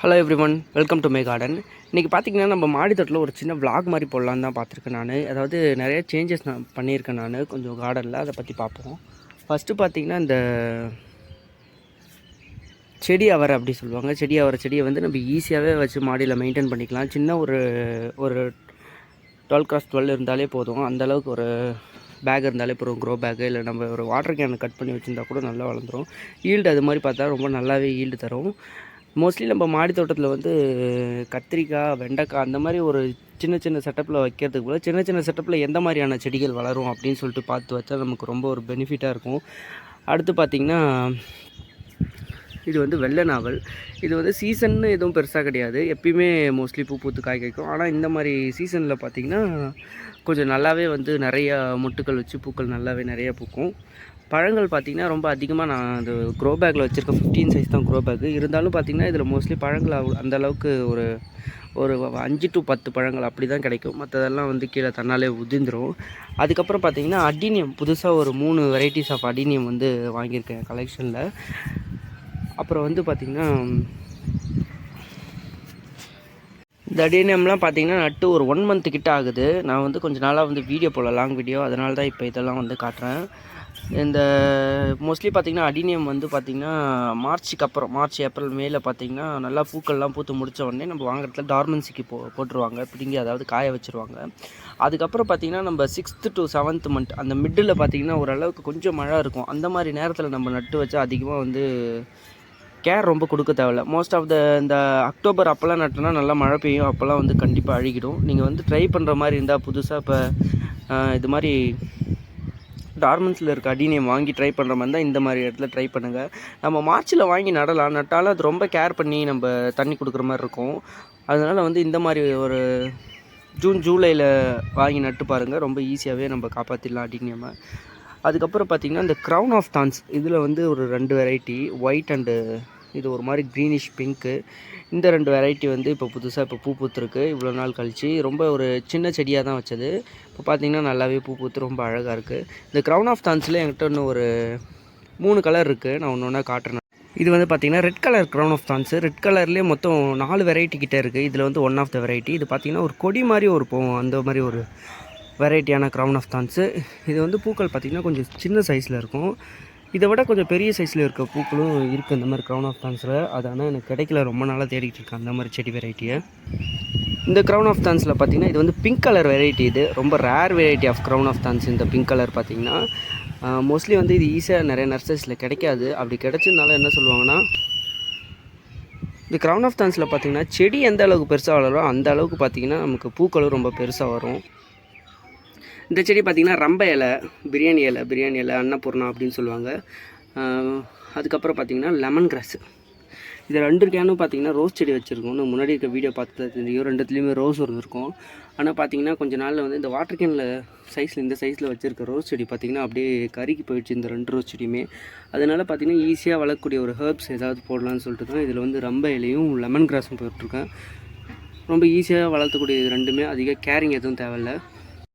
Hello everyone, welcome to my garden. இன்றைக்கி பார்த்திங்கன்னா நம்ம மாடித்தோட்டத்தில் ஒரு சின்ன விளாக் மாதிரி போடலான்னு தான் பார்த்துருக்கேன் நான். அதாவது நிறைய சேஞ்சஸ் நான் பண்ணியிருக்கேன் நான் கொஞ்சம் கார்டனில், அதை பற்றி பார்ப்போம். ஃபஸ்ட்டு பார்த்திங்கன்னா இந்த செடி அவரை அப்படி சொல்லுவாங்க. செடியை வந்து நம்ம ஈஸியாகவே வச்சு மாடியில் மெயின்டைன் பண்ணிக்கலாம். சின்ன ஒரு 12x12 இருந்தாலே போதும். அந்தளவுக்கு ஒரு பேக் இருந்தாலே போதும், க்ரோ பேக்கு. இல்லை நம்ம ஒரு வாட்டர் கேனை கட் பண்ணி வச்சுருந்தா கூட நல்லா வளர்ந்துடும். ஈல்டு அது மாதிரி பார்த்தா ரொம்ப நல்லாவே ஈல்டு தரும். மோஸ்ட்லி நம்ம மாடி தோட்டத்தில் வந்து கத்திரிக்காய், வெண்டைக்காய் அந்த மாதிரி ஒரு சின்ன சின்ன செட்டப்பில் வைக்கிறதுக்கு போல சின்ன சின்ன செட்டப்பில் எந்த மாதிரியான செடிகள் வளரும் அப்படின்னு சொல்லிட்டு பார்த்து வச்சா நமக்கு ரொம்ப ஒரு பெனிஃபிட்டாக இருக்கும். அடுத்து பார்த்திங்கன்னா இது வந்து வெள்ளை நாவல். இது வந்து சீசன்னு எதுவும் பெருசாக கிடையாது, எப்பயுமே மோஸ்ட்லி பூ பூத்து காய் காய்க்கும். ஆனால் இந்த மாதிரி சீசனில் பார்த்திங்கன்னா கொஞ்சம் நல்லாவே வந்து நிறையா மொட்டுக்கள் வச்சு பூக்கள் நல்லாவே நிறையா பூக்கும். பழங்கள் பார்த்திங்கன்னா ரொம்ப அதிகமாக நான் அது க்ரோ பேக்கில் வச்சுருக்கேன். 15 சைஸ் தான் க்ரோ பேக்கு. இருந்தாலும் பார்த்திங்கன்னா இதில் மோஸ்ட்லி பழங்கள் அந்தளவுக்கு ஒரு 5 to 10 பழங்கள் அப்படி தான் கிடைக்கும். மற்றதெல்லாம் வந்து கீழே தன்னாலே உதிர்ந்துடும். அதுக்கப்புறம் பார்த்திங்கன்னா அடினியம், புதுசாக ஒரு 3 வெரைட்டிஸ் ஆஃப் அடினியம் வந்து வாங்கியிருக்கேன் கலெக்ஷனில். அப்புறம் வந்து பார்த்திங்கன்னா இந்த அடினியம்லாம் பார்த்திங்கன்னா நட்டு ஒரு 1 month கிட்ட ஆகுது. நான் வந்து கொஞ்சம் நாளாக வந்து வீடியோ போடல, லாங் வீடியோ, அதனால தான் இப்போ இதெல்லாம் வந்து காட்டுறேன். இந்த மோஸ்ட்லி பார்த்திங்கன்னா அடினியம் வந்து பார்த்திங்கன்னா மார்ச்சுக்கு அப்புறம், மார்ச், ஏப்ரல், மேல பார்த்திங்கன்னா நல்லா பூக்கள்லாம் பூத்து முடித்த உடனே நம்ம வாங்குறதுல டார்மன்சிக்கு போட்டுருவாங்க, பிடிங்கி அதாவது காய வச்சுருவாங்க. அதுக்கப்புறம் பார்த்திங்கன்னா நம்ம 6th to 7th month அந்த மிட்டில் பார்த்திங்கன்னா ஓரளவுக்கு கொஞ்சம் மழை இருக்கும். அந்த மாதிரி நேரத்தில் நம்ம நட்டு வச்சா அதிகமாக வந்து கேர் ரொம்ப கொடுக்க தேவையில்ல. மோஸ்ட் ஆஃப் இந்த அக்டோபர் அப்போல்லாம் நட்டுனா நல்லா மழை பெய்யும், அப்போல்லாம் வந்து கண்டிப்பாக அழுகிடும். நீங்கள் வந்து ட்ரை பண்ணுற மாதிரி இருந்தால் புதுசாக இப்போ இது மாதிரி டார்மன்ஸில் இருக்க அடினியம் வாங்கி ட்ரை பண்ணுற மாதிரி தான் இந்த மாதிரி இடத்துல ட்ரை பண்ணுங்கள். நம்ம மார்ச்சில் வாங்கி நட்டாலும் அது ரொம்ப கேர் பண்ணி நம்ம தண்ணி கொடுக்குற மாதிரி இருக்கும். அதனால் வந்து இந்த மாதிரி ஒரு ஜூன் ஜூலையில் வாங்கி நட்டு பாருங்கள், ரொம்ப ஈஸியாகவே நம்ம காப்பாற்றிடலாம் அடினியமை. அதுக்கப்புறம் பார்த்திங்கன்னா இந்த க்ரௌன் ஆஃப் தான்ஸ், இதில் வந்து ஒரு 2 வெரைட்டி, ஒயிட் அண்டு இது ஒரு மாதிரி க்ரீனிஷ் பிங்க்கு. இந்த 2 வெரைட்டி வந்து இப்போ புதுசாக பூ பூத்துருக்கு. இவ்வளோ நாள் கழிச்சு ரொம்ப ஒரு சின்ன செடியாக தான் வச்சது. இப்போ பார்த்திங்கன்னா நல்லாவே பூ பூத்து ரொம்ப அழகாக இருக்குது. இந்த க்ரௌன் ஆஃப் தான்ஸில் என்கிட்ட இன்னும் ஒரு 3 கலர் இருக்குது, நான் ஒன்று ஒன்றா காட்டுறேன். இது வந்து பார்த்திங்கன்னா red colour crown of thorns. Red கலர்லேயே மொத்தம் 4 வெரைட்டி கிட்டே இருக்குது. இதில் வந்து ஒன் ஆஃப் த வெரைட்டி. இது பார்த்திங்கன்னா ஒரு கொடி மாதிரி ஒரு போகும், அந்த மாதிரி ஒரு வெரைட்டியான க்ரௌன் ஆஃப் தான்ஸு. இது வந்து பூக்கள் பார்த்திங்கன்னா கொஞ்சம் சின்ன சைஸில் இருக்கும். இதை விட கொஞ்சம் பெரிய சைஸில் இருக்க பூக்களும் இருக்குது இந்த மாதிரி க்ரௌன் ஆஃப் தான்ஸில். அது ஆனால் எனக்கு கிடைக்கல, ரொம்ப நாளாக தேடிட்டு இருக்கேன் அந்த மாதிரி செடி வெரைட்டியை. இந்த க்ரௌன் ஆஃப் தான்ஸில் பார்த்திங்கன்னா இது வந்து பிங்க் கலர் வெரைட்டி. இது ரொம்ப rare variety of crown of thorns. இந்த பிங்க் கலர் பார்த்திங்கன்னா மோஸ்ட்லி வந்து இது ஈஸியாக நிறைய நர்சரிஸில் கிடைக்காது. அப்படி கிடைச்சதுனால என்ன சொல்லுவாங்கன்னா, இந்த க்ரௌன் ஆஃப் தான்ஸில் பார்த்திங்கன்னா செடி எந்த அளவுக்கு பெருசாக வளரும் அந்த அளவுக்கு பார்த்திங்கன்னா நமக்கு பூக்களும் ரொம்ப பெருசாக வரும். இந்த செடி பார்த்திங்கன்னா ரம்ப இலை, பிரியாணி இலை, அன்னபூர்ணா அப்படின்னு சொல்லுவாங்க. அதுக்கப்புறம் பார்த்திங்கன்னா லெமன் கிராஸ். இது 2 கேனும் பார்த்திங்கன்னா ரோஸ் செடி வச்சுருக்கோம். நான் முன்னாடி இருக்க வீடியோ பார்த்து தெரியும், 2த்துலேயுமே ரோஸ் இருந்திருக்கும். ஆனால் பார்த்திங்கன்னா கொஞ்சம் நாளில் வந்து இந்த வாட்டர் கேனில் இந்த சைஸில் வச்சுருக்க ரோஸ் செடி பார்த்திங்கன்னா அப்படியே கருகி போயிடுச்சு இந்த 2 ரோஸ் செடியுமே. அதனால் பார்த்திங்கன்னா ஈஸியாக வளரக்கூடிய ஒரு ஹெர்ப்ஸ் ஏதாவது போடலான்னு சொல்லிட்டு தான் இதில் வந்து ரம்ப இலையும் லெமன் கிராஸும் போட்டுருக்கேன். ரொம்ப ஈஸியாக வளர்த்தக்கூடிய இது 2மே, அதிக கேரிங் எதுவும் தேவையில்லை.